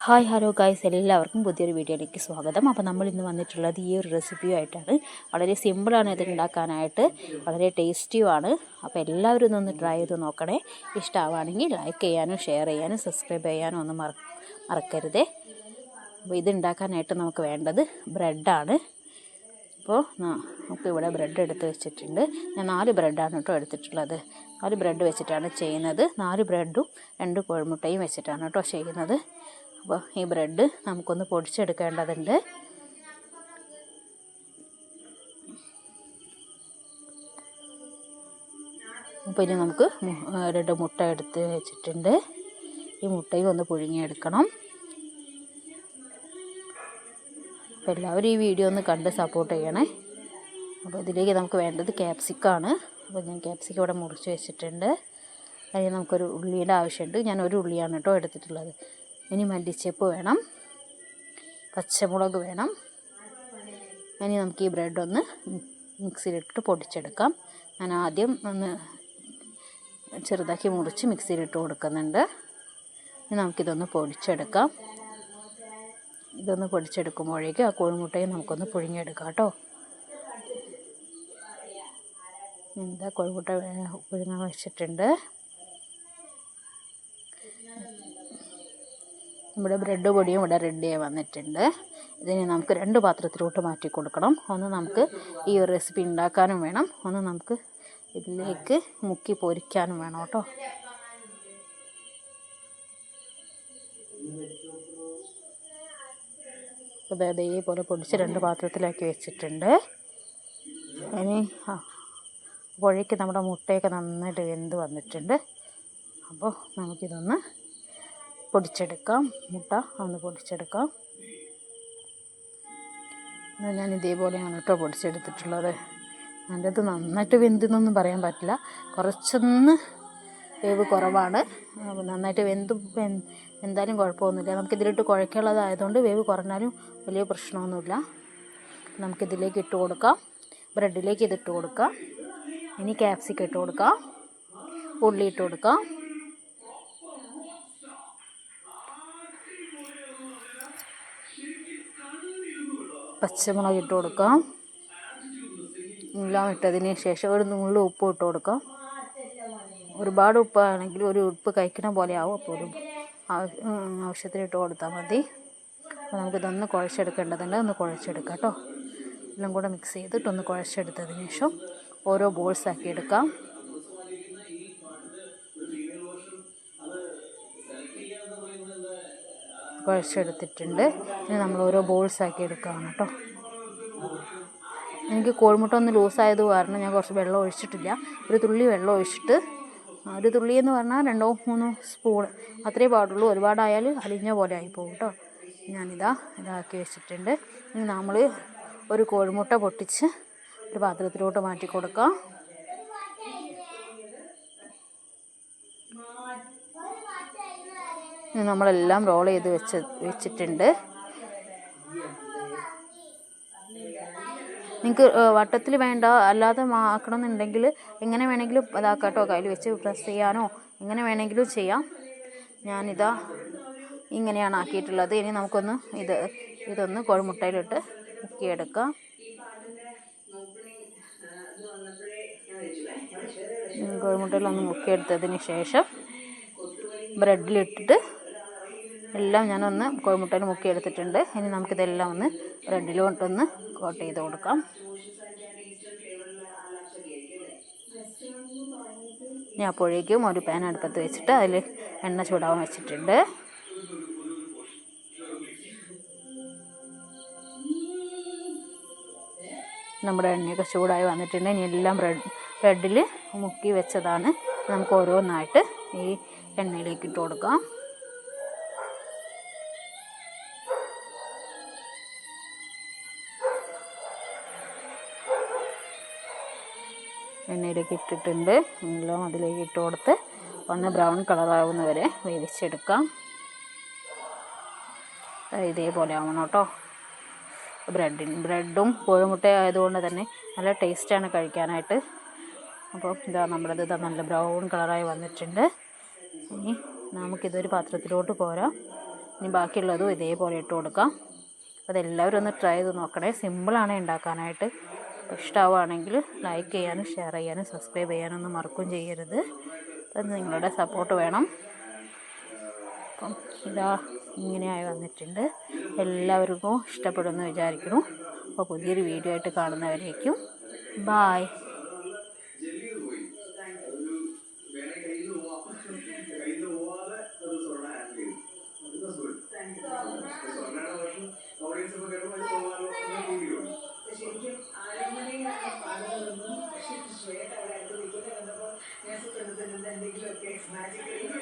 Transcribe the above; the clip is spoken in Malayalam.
ഹായ് ഹലോ ഗായ്സ്, എല്ലാവർക്കും പുതിയൊരു വീഡിയോയിലേക്ക് സ്വാഗതം. അപ്പോൾ നമ്മൾ ഇന്ന് വന്നിട്ടുള്ളത് ഈ ഒരു റെസിപ്പിയുമായിട്ടാണ്. വളരെ സിമ്പിളാണ് ഇത് ഉണ്ടാക്കാനായിട്ട്, വളരെ ടേസ്റ്റിയുമാണ്. അപ്പോൾ എല്ലാവരും ഇതൊന്ന് ട്രൈ ചെയ്ത് നോക്കണേ. ഇഷ്ടമാവുകയാണെങ്കിൽ ലൈക്ക് ചെയ്യാനും ഷെയർ ചെയ്യാനും സബ്സ്ക്രൈബ് ചെയ്യാനും ഒന്നും മറക്കരുതേ. അപ്പോൾ ഇത് ഉണ്ടാക്കാനായിട്ട് നമുക്ക് വേണ്ടത് ബ്രെഡാണ്. അപ്പോൾ നമുക്ക് ഇവിടെ ബ്രെഡ് എടുത്ത് വെച്ചിട്ടുണ്ട്. ഞാൻ 4 ബ്രെഡാണ് കേട്ടോ എടുത്തിട്ടുള്ളത്. 4 ബ്രെഡ് വെച്ചിട്ടാണ് ചെയ്യുന്നത്. 4 ബ്രെഡും 2 കോഴിമുട്ടയും വെച്ചിട്ടാണ് കേട്ടോ ചെയ്യുന്നത്. അപ്പോൾ ഈ ബ്രെഡ് നമുക്കൊന്ന് പൊടിച്ചെടുക്കേണ്ടതുണ്ട്. അപ്പോൾ ഇനി നമുക്ക് 2 മുട്ട എടുത്ത് വെച്ചിട്ടുണ്ട്. ഈ മുട്ടയും ഒന്ന് പുഴുങ്ങിയെടുക്കണം. അപ്പോൾ എല്ലാവരും ഈ വീഡിയോ ഒന്ന് കണ്ട് സപ്പോർട്ട് ചെയ്യണേ. അപ്പോൾ ഇതിലേക്ക് നമുക്ക് വേണ്ടത് ക്യാപ്സിക്കാണ്. അപ്പോൾ ഞാൻ ക്യാപ്സിക്കം ഇവിടെ മുറിച്ച് വെച്ചിട്ടുണ്ട്. അതിന് നമുക്കൊരു ഉള്ളിയുടെ ആവശ്യമുണ്ട്. ഞാൻ ഒരു ഉള്ളിയാണ് കേട്ടോ എടുത്തിട്ടുള്ളത്. ഇനി മല്ലിച്ചപ്പ് വേണം, പച്ചമുളക് വേണം. ഇനി നമുക്ക് ഈ ബ്രെഡ് ഒന്ന് മിക്സിയിലിട്ട് പൊടിച്ചെടുക്കാം. ഞാൻ ആദ്യം ഒന്ന് ചെറുതാക്കി മുറിച്ച് മിക്സിയിലിട്ട് കൊടുക്കുന്നുണ്ട്. ഇനി നമുക്കിതൊന്ന് പൊടിച്ചെടുക്കാം. ഇതൊന്ന് പൊടിച്ചെടുക്കുമ്പോഴേക്കും ആ കോഴിമുട്ടയും നമുക്കൊന്ന് പുഴുങ്ങിയെടുക്കാം കേട്ടോ. എന്താ കോഴിമുട്ട പുഴുങ്ങാൻ വെച്ചിട്ടുണ്ട്. നമ്മുടെ ബ്രെഡ് പൊടിയും ഇവിടെ റെഡിയായി വന്നിട്ടുണ്ട്. ഇതിനെ നമുക്ക് 2 പാത്രത്തിലോട്ട് മാറ്റി കൊടുക്കണം. ഒന്ന് നമുക്ക് ഈ ഒരു റെസിപ്പി ഉണ്ടാക്കാനും വേണം, ഒന്ന് നമുക്ക് ഇതിലേക്ക് മുക്കി പൊരിക്കാനും വേണം കേട്ടോ. അപ്പോൾ ഇതേപോലെ പൊടിച്ച് 2 പാത്രത്തിലാക്കി വെച്ചിട്ടുണ്ട്. ഇനി അപ്പോഴേക്ക് നമ്മുടെ മുട്ടയൊക്കെ നന്നായിട്ട് വെന്ത് വന്നിട്ടുണ്ട്. അപ്പോൾ നമുക്കിതൊന്ന് പൊടിച്ചെടുക്കാം. മുട്ട ഒന്ന് പൊടിച്ചെടുക്കാം. ഞാൻ ഇതേപോലെയാണ് കേട്ടോ പൊടിച്ചെടുത്തിട്ടുള്ളത്. അതിൻ്റെ അത് നന്നായിട്ട് വെന്തെന്നൊന്നും പറയാൻ പറ്റില്ല, കുറച്ചൊന്ന് വേവ് കുറവാണ്. നന്നായിട്ട് എന്തായാലും കുഴപ്പമൊന്നുമില്ല. നമുക്കിതിലിട്ട് കുഴക്കാനുള്ളതായതുകൊണ്ട് വേവ് കുറഞ്ഞാലും വലിയ പ്രശ്നമൊന്നുമില്ല. നമുക്കിതിലേക്ക് ഇട്ട് കൊടുക്കാം. ബ്രെഡിലേക്ക് ഇതിട്ട് കൊടുക്കാം. ഇനി ക്യാപ്സിക്കം ഇട്ട് കൊടുക്കാം, ഉള്ളി ഇട്ട് കൊടുക്കാം, പച്ചമുളക് ഇട്ട് കൊടുക്കാം. എല്ലാം ഇട്ടതിന് ശേഷം ഒരു നുള്ളു ഉപ്പ് ഇട്ട് കൊടുക്കാം. ഒരുപാട് ഉപ്പാണെങ്കിൽ ഒരു ഉപ്പ് കഴിക്കണ പോലെ ആവും. അപ്പോൾ ഒരു ആവശ്യത്തിന് ഇട്ട് കൊടുത്താൽ മതി. അപ്പോൾ നമുക്കിതൊന്ന് കുഴച്ചെടുക്കേണ്ടതുണ്ട്. ഒന്ന് കുഴച്ചെടുക്കാം കേട്ടോ. എല്ലാം കൂടെ മിക്സ് ചെയ്തിട്ടൊന്ന് കുഴച്ചെടുത്തതിന് ശേഷം ഓരോ ബോൾസ് ആക്കി എടുക്കാം. കുഴച്ചെടുത്തിട്ടുണ്ട്. ഇനി നമ്മൾ ഓരോ ബോൾസ് ആക്കി എടുക്കുകയാണ് കേട്ടോ. എനിക്ക് കോഴിമുട്ട ഒന്ന് ലൂസായത് കാരണം ഞാൻ കുറച്ച് വെള്ളം ഒഴിച്ചിട്ടില്ല. ഒരു തുള്ളി വെള്ളം ഒഴിച്ചിട്ട്, ഒരു തുള്ളി എന്ന് പറഞ്ഞാൽ 2-3 സ്പൂൺ അത്രേ പാടുള്ളൂ. ഒരുപാടായാൽ അലിഞ്ഞ പോലെ ആയിപ്പോകും കേട്ടോ. ഇതാക്കി വെച്ചിട്ടുണ്ട്. ഇനി നമ്മൾ ഒരു കോഴിമുട്ട പൊട്ടിച്ച് ഒരു പാത്രത്തിലോട്ട് മാറ്റി കൊടുക്കാം. നമ്മളെല്ലാം റോൾ ചെയ്ത് വെച്ചിട്ടുണ്ട്. നിങ്ങൾക്ക് വട്ടത്തിൽ വേണ്ട, അല്ലാതെ ആക്കണമെന്നുണ്ടെങ്കിൽ എങ്ങനെ വേണമെങ്കിലും അതാക്കാം കേട്ടോ. കയ്യിൽ വെച്ച് പ്രസ് ചെയ്യാനോ എങ്ങനെ വേണമെങ്കിലും ചെയ്യാം. ഞാനിതാ ഇങ്ങനെയാണ് ആക്കിയിട്ടുള്ളത്. ഇനി നമുക്കൊന്ന് ഇതൊന്ന് കോഴിമുട്ടയിലിട്ട് മുക്കിയെടുക്കാം. കോഴിമുട്ടയിലൊന്ന് മുക്കിയെടുത്തതിന് ശേഷം ബ്രെഡിലിട്ടിട്ട് എല്ലാം ഞാനൊന്ന് കോഴിമുട്ടയിൽ മുക്കിയെടുത്തിട്ടുണ്ട്. ഇനി നമുക്കിതെല്ലാം ഒന്ന് ബ്രെഡിലോട്ടൊന്ന് കോട്ട് ചെയ്ത് കൊടുക്കാം. ഇനി അപ്പോഴേക്കും ഒരു പാൻ അടുപ്പത്ത് വെച്ചിട്ട് അതിൽ എണ്ണ ചൂടാവാൻ വെച്ചിട്ടുണ്ട്. നമ്മുടെ എണ്ണയൊക്കെ ചൂടായി വന്നിട്ടുണ്ട്. ഇനി എല്ലാം ബ്രെഡിൽ മുക്കി വെച്ചതാണ്. നമുക്ക് ഓരോന്നായിട്ട് ഈ എണ്ണയിലേക്ക് ഇട്ട് കൊടുക്കാം. എണ്ണയിലേക്ക് ഇട്ടിട്ടുണ്ട്. എല്ലാം അതിലേക്ക് ഇട്ട് കൊടുത്ത് ഒന്ന് ബ്രൗൺ കളറാവുന്ന വരെ വേവിച്ചെടുക്കാം. ഇതേപോലെ ആവണം കേട്ടോ. ബ്രെഡും കോഴിമുട്ട ആയതുകൊണ്ട് തന്നെ നല്ല ടേസ്റ്റാണ് കഴിക്കാനായിട്ട്. അപ്പോൾ നമ്മളത് നല്ല ബ്രൗൺ കളറായി വന്നിട്ടുണ്ട്. ഇനി നമുക്കിതൊരു പാത്രത്തിലോട്ട് കോരാം. ഇനി ബാക്കിയുള്ളതും ഇതേപോലെ ഇട്ട് കൊടുക്കാം. അതെല്ലാവരും ഒന്ന് ട്രൈ ചെയ്ത് നോക്കണേ. സിമ്പിളാണ് ഉണ്ടാക്കാനായിട്ട്. ഇഷ്ടമാവുകയാണെങ്കിൽ ലൈക്ക് ചെയ്യാനും ഷെയർ ചെയ്യാനും സബ്സ്ക്രൈബ് ചെയ്യാനൊന്നും മറക്കുകയും ചെയ്യരുത്. അത് നിങ്ങളുടെ സപ്പോർട്ട് വേണം. അപ്പം ഇതാ ഇങ്ങനെയായി വന്നിട്ടുണ്ട്. എല്ലാവർക്കും ഇഷ്ടപ്പെടുമെന്ന് വിചാരിക്കുന്നു. അപ്പോൾ പുതിയൊരു വീഡിയോ ആയിട്ട് കാണുന്നവരേക്കും ബായ്. ശരിക്കും 6 മണിയാണ് പാടുന്നതെന്നും പക്ഷേ ശ്വേത അവിടെ അടുത്ത് നിൽക്കുന്ന കണ്ടപ്പോൾ ഞാൻ എന്തെങ്കിലുമൊക്കെ മാജിക്കലി